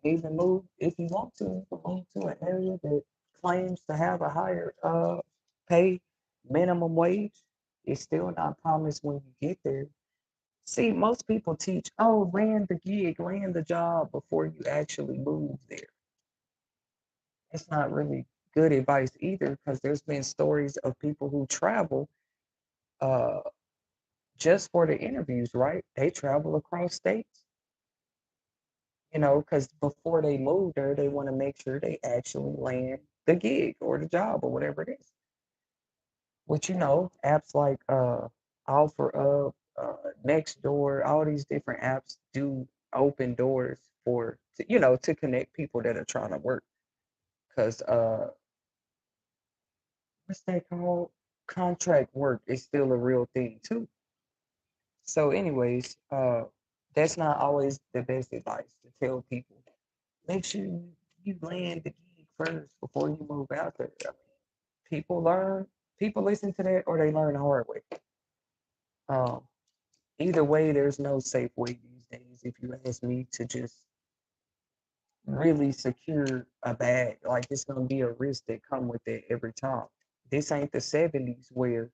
Even move, if you want to, you can move to an area that claims to have a higher pay minimum wage. It's still not promised when you get there. See, most people teach, oh, land the gig, land the job before you actually move there. It's not really good advice either because there's been stories of people who travel uh, just for the interviews, right? They travel across states, because before they move there, they want to make sure they actually land the gig or the job or whatever it is. Which, apps like next door, all these different apps do open doors for you know, to connect people that are trying to work. Because what's that called? Contract work is still a real thing too. So, anyways, that's not always the best advice to tell people. Make sure you land the gig first before you move out there. I mean, people learn, people listen to that or they learn the hard way. Um, Either way, there's no safe way these days. If you ask me to just really secure a bag, like it's gonna be a risk that come with it every time. This ain't the '70s where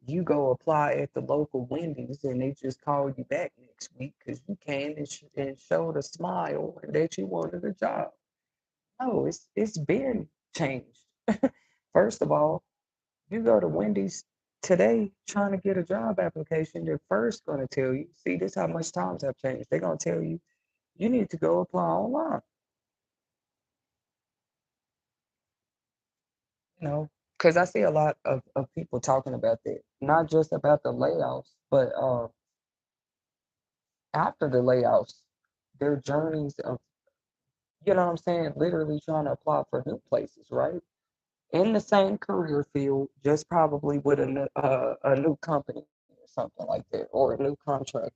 you go apply at the local Wendy's and they just call you back next week because you came and showed a smile and that you wanted a job. No, it's been changed. First of all, you go to Wendy's today trying to get a job application, they're first going to tell you, see, this how much times have changed. They're going to tell you, you need to go apply online, you know, because I see a lot of people talking about that, not just about the layoffs, but after the layoffs, their journeys of, you know what I'm saying, literally trying to apply for new places, right? In the same career field, just probably with a new company or something like that, or a new contractor.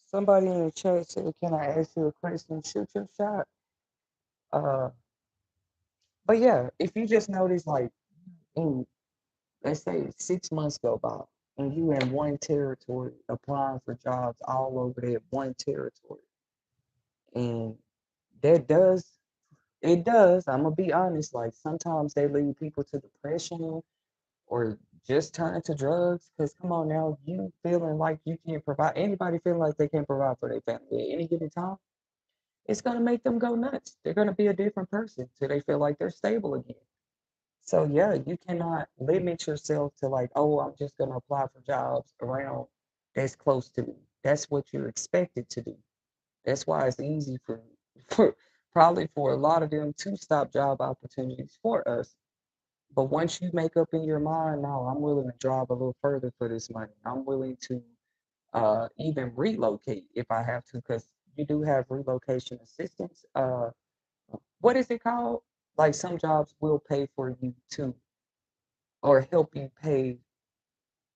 Somebody in the chat said, "Can I ask you a question? Shoot your shot." Uh, but yeah, if you just notice, like, in, let's say 6 months go by, and you in one territory applying for jobs all over that one territory, and that does it does. I'm gonna be honest. Like sometimes they lead people to depression or just turn to drugs. Because come on now, you feeling like you can't provide anybody feeling like they can't provide for their family at any given time. It's gonna make them go nuts. They're gonna be a different person till they feel like they're stable again. So yeah, you cannot limit yourself to like, oh, I'm just gonna apply for jobs around that's close to me. That's what you're expected to do. That's why it's easy for, for probably for a lot of them to stop job opportunities for us. But once you make up in your mind, no, I'm willing to drive a little further for this money. I'm willing to even relocate if I have to, because you do have relocation assistance. What is it called? Like some jobs will pay for you to, or help you pay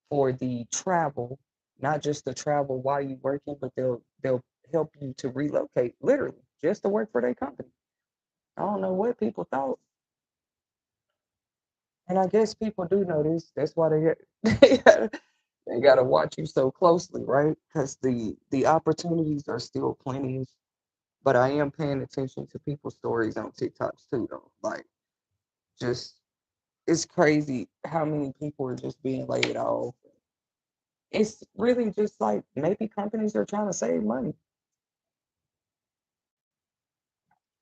for the travel, not just the travel while you're working, but they'll help you to relocate, literally, just to work for their company. I don't know what people thought, and I guess people do know this. That's why they gotta watch you so closely, right? Because the opportunities are still plenty. But I am paying attention to people's stories on TikToks too, though. Like, just it's crazy how many people are just being laid off. It's really just like maybe companies are trying to save money.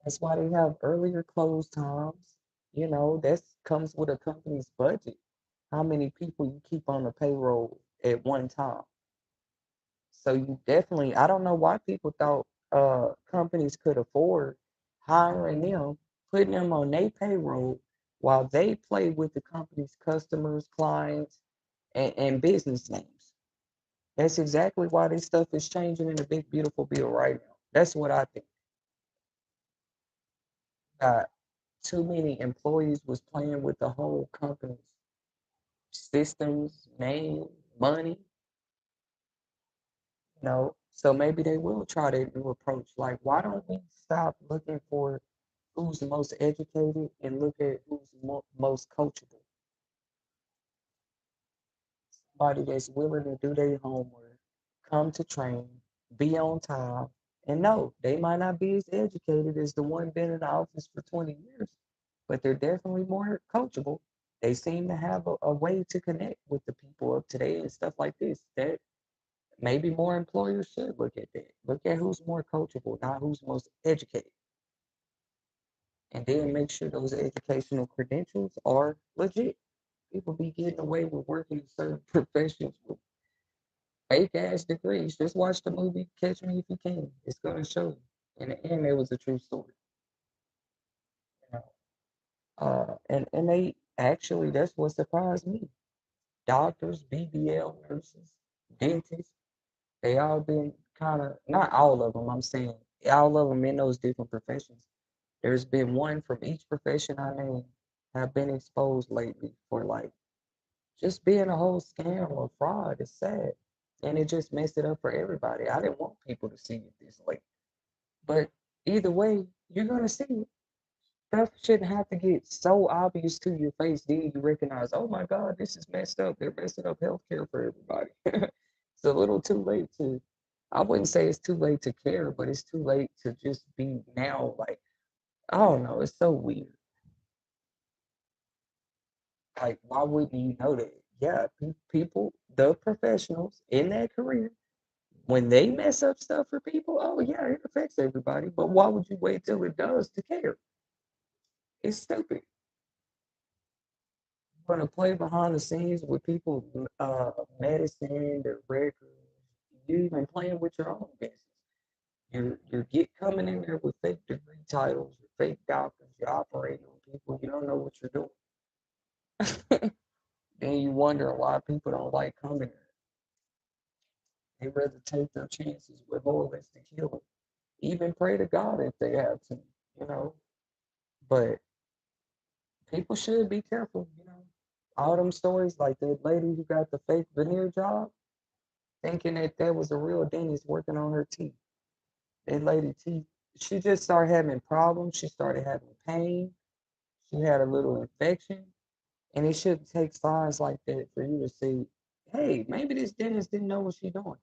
That's why they have earlier close times. You know, that comes with a company's budget. How many people you keep on the payroll at one time. So you definitely, I don't know why people thought companies could afford hiring them, putting them on their payroll while they play with the company's customers, clients, and business names. That's exactly why this stuff is changing in the big beautiful bill right now. That's what I think. Too many employees was playing with the whole company's systems, name, money, you know. So maybe they will try that new approach. Like, why don't we stop looking for who's the most educated and look at who's most coachable? Somebody that's willing to do their homework, come to train, be on time, And no, they might not be as educated as the one been in the office for 20 years, but they're definitely more coachable. They seem to have a way to connect with the people of today and stuff like this. That maybe more employers should look at that. Look at who's more coachable, not who's most educated. And then make sure those educational credentials are legit. People be getting away with working in certain professions with fake ass degrees. Just watch the movie Catch Me If You Can. It's gonna show you. In the end, it was a true story. You know? And they actually, that's what surprised me. Doctors, BBL nurses, dentists, they all been kind of, not all of them, I'm saying all of them in those different professions. There's been one from each profession I named have been exposed lately for like just being a whole scam or fraud. It's sad. And it just messed it up for everybody. I didn't want people to see it this late. But either way, you're gonna see it. Stuff shouldn't have to get so obvious to your face. Then you recognize, oh my God, this is messed up. They're messing up healthcare for everybody. It's a little too late to, I wouldn't say it's too late to care, but it's too late to just be now like, I don't know, it's so weird. Like, why wouldn't you know that? Yeah, people, the professionals in that career, when they mess up stuff for people, oh yeah, it affects everybody. But why would you wait till it does to care? It's stupid. You're gonna play behind the scenes with people, medicine, their records. You even playing with your own business. You're get coming in there with fake degree titles, you're fake doctors, you're operating on people. You don't know what you're doing. Then you wonder why people don't like coming there. They rather take their chances with holistic healing. Even pray to God if they have to, you know. But people should be careful, you know. All them stories like that lady who got the fake veneer job, thinking that that was a real dentist working on her teeth. That lady teeth, she just started having problems. She started having pain. She had a little infection. And it shouldn't take signs like that for you to say, hey, maybe this dentist didn't know what she's doing.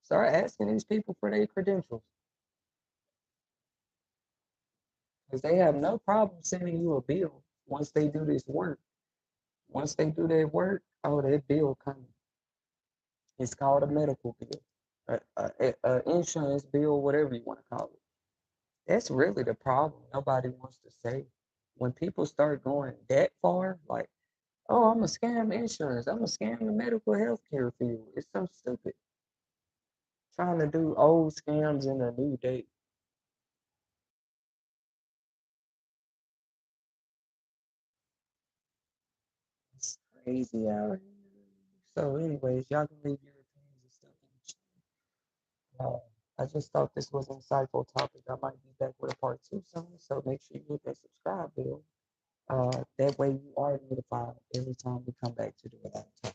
Start asking these people for their credentials. Because they have no problem sending you a bill once they do this work. Once they do their work, oh, that bill coming. It's called a medical bill, a insurance bill, whatever you want to call it. That's really the problem. Nobody wants to say. When people start going that far, like, oh, I'm a scam insurance. I'm a scam the medical healthcare field. It's so stupid. Trying to do old scams in a new day. It's crazy out here. So, anyways, y'all can leave your opinions and stuff in the chat. I just thought this was an insightful topic. I might be back with a part two soon. So make sure you hit that subscribe bell. That way you are notified every time we come back to do it.